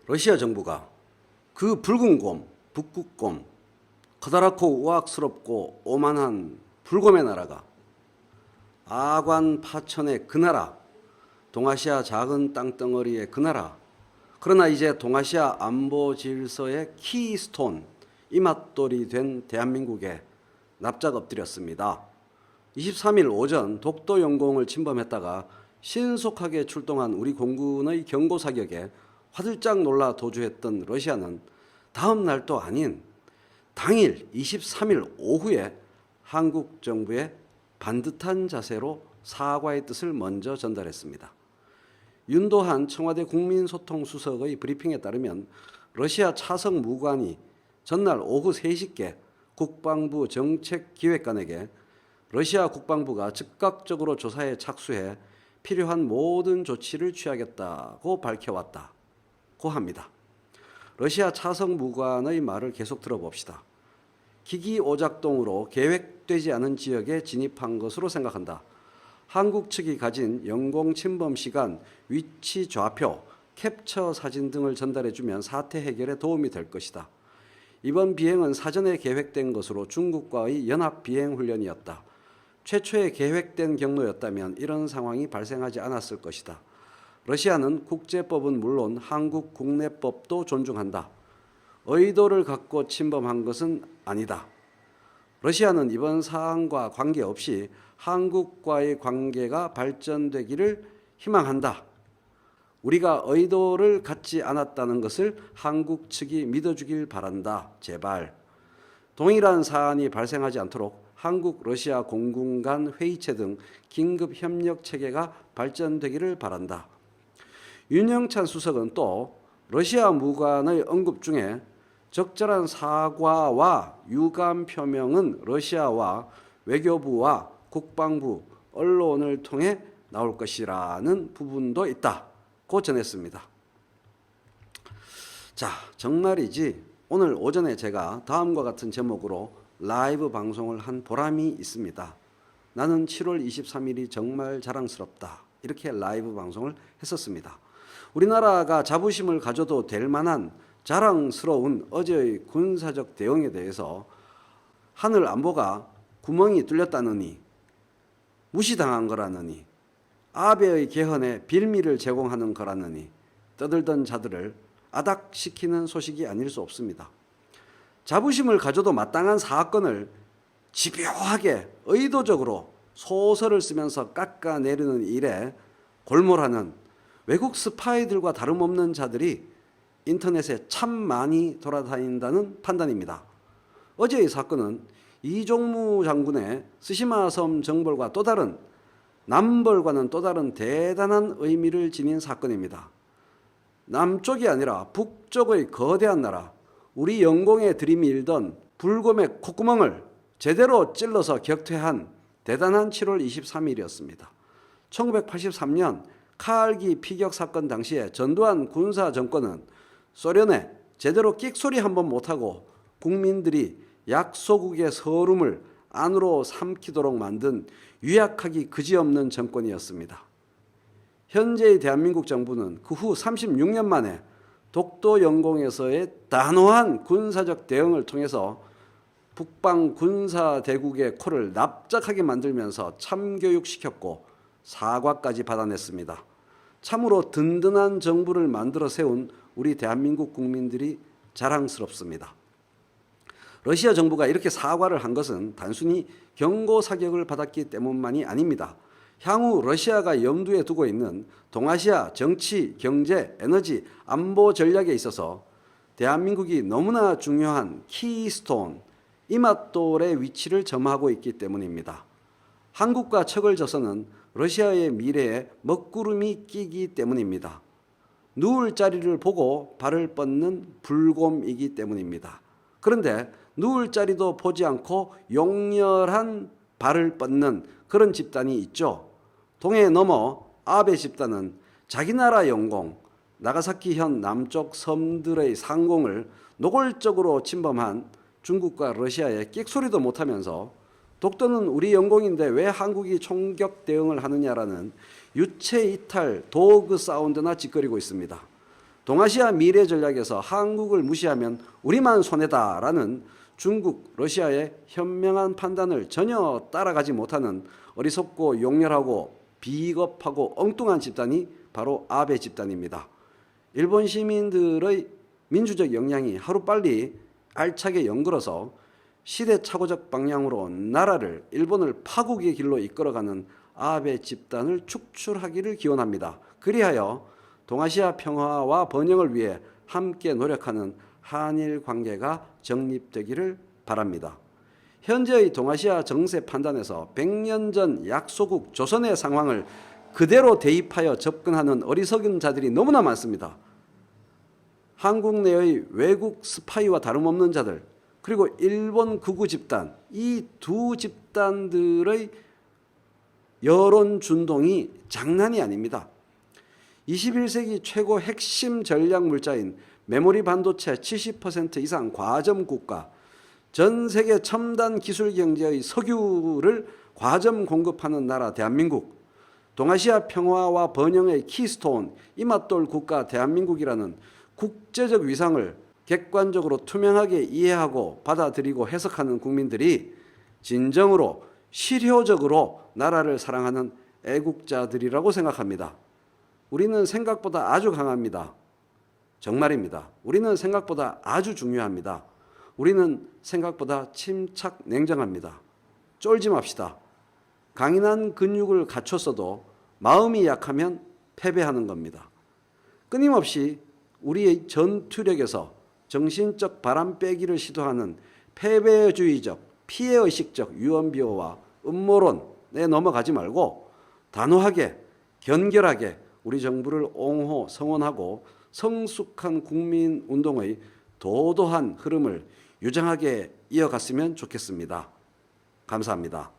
러시아 정부가 그 붉은 곰, 북극곰, 커다랗고 우악스럽고 오만한 불곰의 나라가 아관 파천의 그 나라, 동아시아 작은 땅덩어리의 그 나라, 그러나 이제 동아시아 안보 질서의 키스톤, 이맛돌이 된 대한민국에 납작 엎드렸습니다. 23일 오전 독도 영공을 침범했다가 신속하게 출동한 우리 공군의 경고 사격에 화들짝 놀라 도주했던 러시아는 다음 날도 아닌 당일 23일 오후에 한국 정부에 반듯한 자세로 사과의 뜻을 먼저 전달했습니다. 윤도한 청와대 국민소통수석의 브리핑에 따르면 러시아 차석 무관이 전날 오후 3시께 국방부 정책기획관에게 러시아 국방부가 즉각적으로 조사에 착수해 필요한 모든 조치를 취하겠다고 밝혀왔다고 합니다. 러시아 차석 무관의 말을 계속 들어봅시다. 기기오작동으로 계획되지 않은 지역에 진입한 것으로 생각한다. 한국 측이 가진 영공 침범 시간, 위치 좌표, 캡처 사진 등을 전달해주면 사태 해결에 도움이 될 것이다. 이번 비행은 사전에 계획된 것으로 중국과의 연합 비행 훈련이었다. 최초에 계획된 경로였다면 이런 상황이 발생하지 않았을 것이다. 러시아는 국제법은 물론 한국 국내법도 존중한다. 의도를 갖고 침범한 것은 아니다. 러시아는 이번 사안과 관계없이 한국과의 관계가 발전되기를 희망한다. 우리가 의도를 갖지 않았다는 것을 한국 측이 믿어주길 바란다. 제발. 동일한 사안이 발생하지 않도록 한국, 러시아 공군 간 회의체 등 긴급 협력 체계가 발전되기를 바란다. 윤영찬 수석은 또 러시아 무관의 언급 중에 적절한 사과와 유감 표명은 러시아와 외교부와 국방부, 언론을 통해 나올 것이라는 부분도 있다고 전했습니다. 자, 정말이지 오늘 오전에 제가 다음과 같은 제목으로 라이브 방송을 한 보람이 있습니다. 나는 7월 23일이 정말 자랑스럽다. 이렇게 라이브 방송을 했었습니다. 우리나라가 자부심을 가져도 될 만한 자랑스러운 어제의 군사적 대응에 대해서 하늘 안보가 구멍이 뚫렸다느니, 무시당한 거라느니, 아베의 개헌에 빌미를 제공하는 거라느니 떠들던 자들을 아닥시키는 소식이 아닐 수 없습니다. 자부심을 가져도 마땅한 사건을 집요하게 의도적으로 소설을 쓰면서 깎아내리는 일에 골몰하는 외국 스파이들과 다름없는 자들이 인터넷에 참 많이 돌아다닌다는 판단입니다. 어제의 사건은 이종무 장군의 스시마섬 정벌과 또 다른 남벌과는 또 다른 대단한 의미를 지닌 사건입니다. 남쪽이 아니라 북쪽의 거대한 나라, 우리 영공에 들이밀던 불곰의 콧구멍을 제대로 찔러서 격퇴한 대단한 7월 23일이었습니다. 1983년 카알기 피격 사건 당시에 전두환 군사 정권은 소련에 제대로 끽소리 한번 못하고 국민들이 약소국의 서름을 안으로 삼키도록 만든 유약하기 그지없는 정권이었습니다. 현재의 대한민국 정부는 그 후 36년 만에 독도 영공에서의 단호한 군사적 대응을 통해서 북방 군사대국의 코를 납작하게 만들면서 참교육시켰고 사과까지 받아냈습니다. 참으로 든든한 정부를 만들어 세운 우리 대한민국 국민들이 자랑스럽습니다. 러시아 정부가 이렇게 사과를 한 것은 단순히 경고 사격을 받았기 때문만이 아닙니다. 향후 러시아가 염두에 두고 있는 동아시아 정치, 경제, 에너지, 안보 전략에 있어서 대한민국이 너무나 중요한 키스톤, 이맛돌의 위치를 점하고 있기 때문입니다. 한국과 척을 져서는 러시아의 미래에 먹구름이 끼기 때문입니다. 누울 자리를 보고 발을 뻗는 불곰이기 때문입니다. 그런데 누울 자리도 보지 않고 용렬한 발을 뻗는 그런 집단이 있죠. 동해 넘어 아베 집단은 자기 나라 영공, 나가사키현 남쪽 섬들의 상공을 노골적으로 침범한 중국과 러시아에 끽소리도 못하면서 독도는 우리 영공인데 왜 한국이 총격 대응을 하느냐라는 유체 이탈 도그 사운드나 짓거리고 있습니다. 동아시아 미래 전략에서 한국을 무시하면 우리만 손해다라는 중국, 러시아의 현명한 판단을 전혀 따라가지 못하는 어리석고 용렬하고 비겁하고 엉뚱한 집단이 바로 아베 집단입니다. 일본 시민들의 민주적 역량이 하루빨리 알차게 연걸어서 시대착오적 방향으로 나라를, 일본을 파국의 길로 이끌어가는 아베 집단을 축출하기를 기원합니다. 그리하여 동아시아 평화와 번영을 위해 함께 노력하는 한일 관계가 정립되기를 바랍니다. 현재의 동아시아 정세 판단에서 100년 전 약소국 조선의 상황을 그대로 대입하여 접근하는 어리석은 자들이 너무나 많습니다. 한국 내의 외국 스파이와 다름없는 자들, 그리고 일본 극우 집단, 이 두 집단들의 여론 준동이 장난이 아닙니다. 21세기 최고 핵심 전략 물자인 메모리 반도체 70% 이상 과점 국가, 전 세계 첨단 기술 경제의 석유를 과점 공급하는 나라 대한민국, 동아시아 평화와 번영의 키스톤 이맛돌 국가 대한민국이라는 국제적 위상을 객관적으로 투명하게 이해하고 받아들이고 해석하는 국민들이 진정으로 실효적으로 나라를 사랑하는 애국자들이라고 생각합니다. 우리는 생각보다 아주 강합니다. 정말입니다. 우리는 생각보다 아주 중요합니다. 우리는 생각보다 침착 냉정합니다. 쫄지 맙시다. 강인한 근육을 갖췄어도 마음이 약하면 패배하는 겁니다. 끊임없이 우리의 전투력에서 정신적 바람 빼기를 시도하는 패배주의적, 피해의식적 유언비어와 음모론에 넘어가지 말고 단호하게, 견결하게 우리 정부를 옹호, 성원하고 성숙한 국민운동의 도도한 흐름을 유장하게 이어갔으면 좋겠습니다. 감사합니다.